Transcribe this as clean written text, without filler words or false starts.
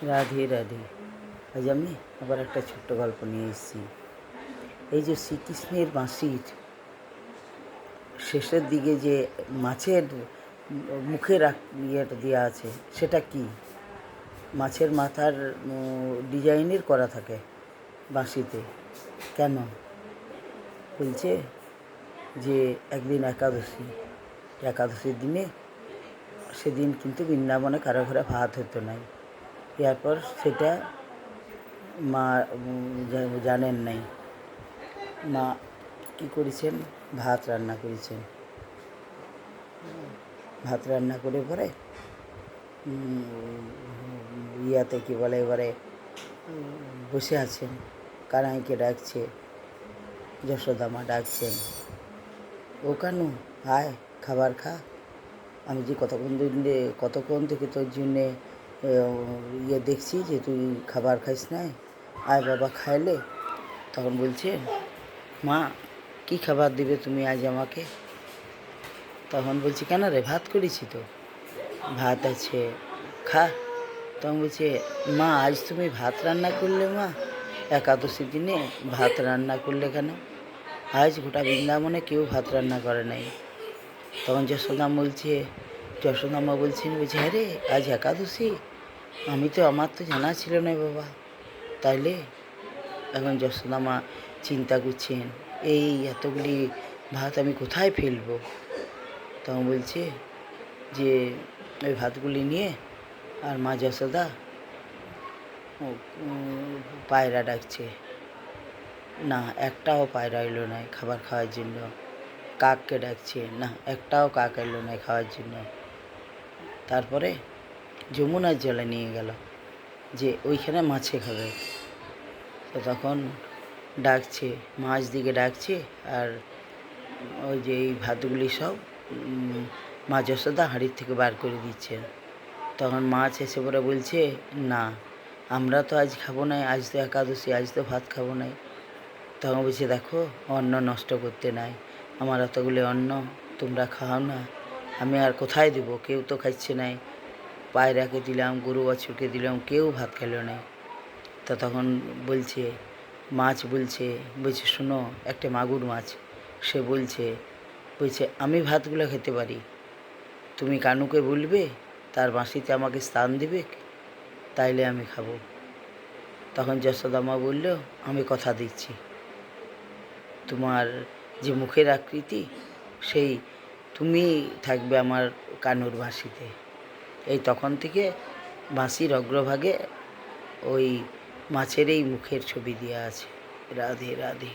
রাধে রাধে। আজ আমি আবার একটা ছোট্ট গল্প নিয়ে এসেছি। এই যে শ্রীকৃষ্ণের বাঁশির শেষের দিকে যে মাছের মুখের ইয়েটা দেওয়া আছে, সেটা কি? মাছের মাথার ডিজাইনের করা থাকে বাঁশিতে। কেন? বলছে যে একদিন একাদশীর দিনে সেদিন কিন্তু বৃন্দাবনে কারো ঘরে ভাত হতো নাই। এরপর সেটা মা জানেন নাই, মা কী করেছেন, ভাত রান্না করেছেন। ভাত রান্না করে পরে ইয়াতে কী বলে, এবারে বসে আছেন, কানাইকে ডাকছে, যশোদা মা ডাকছেন, ও কানু আয় খাবার খা। আমি যে কতক্ষণ থেকে তোর জন্যে দেখছি যে তুই খাবার খাইস নাই, আয় বাবা খাইলে। তখন বলছে, মা কি খাবার দিবে তুমি আজ আমাকে? তখন বলছি, কেন রে, ভাত করেছি তো, ভাত আছে, খা। তখন বলছে, মা আজ তুমি ভাত রান্না করলে? মা একাদশীর দিনে ভাত রান্না করলে কেন? আজ গোটা বৃন্দাবনে কেউ ভাত রান্না করে নাই। তখন যশোদামা বলছেন, হ্যাঁ রে, আজ একাদশী, আমার তো জানা ছিল না বাবা। তাইলে এখন যশোদামা চিন্তা করছেন, এই এতগুলি ভাত আমি কোথায় ফেলবো? তখন বলছে যে ওই ভাতগুলি নিয়ে, আর মা যশোদা পায়রা ডাকছে, না একটাও পায়রা এলো নাই খাবার খাওয়ার জন্য। কাককে ডাকছে, না একটাও কাক এলো নাই খাওয়ার জন্য। তারপরে যমুনার জলে নিয়ে গেল যে ওইখানে মাছে খাবে। তো তখন ডাকছে, মাছ দিকে ডাকছে, আর ওই যে এই ভাতগুলি সব মা যশোদা হাঁড়ির থেকে বার করে দিচ্ছেন। তখন মাছ এসে পরে বলছে, না আমরা তো আজ খাবো নাই, আজ তো একাদশী, আজ তো ভাত খাবো নাই। তখন বলছে, দেখো অন্ন নষ্ট করতে নাই, আমার এতগুলি অন্ন তোমরা খাও না, আমি আর কোথায় দেবো? কেউ তো খাচ্ছে নাই, পায়রাকে দিলাম, গরু বাছুরকে দিলাম, কেউ ভাত খেলো নাই। তো তখন মাছ বলছে, শোনো, একটা মাগুর মাছ, সে বলছে আমি ভাতগুলো খেতে পারি, তুমি কানুকে বলবে তার বাঁশিতে আমাকে স্থান দিবে, তাইলে আমি খাবো। তখন যশোদামা বলল, আমি কথা দিচ্ছি, তোমার যে মুখের আকৃতি, সেই তুমি থাকবে আমার কানুর বাঁশিতে। এই তখন থেকে বাঁশির অগ্রভাগে ওই মাছের এই মুখের ছবি দেওয়া আছে। রাধে রাধে।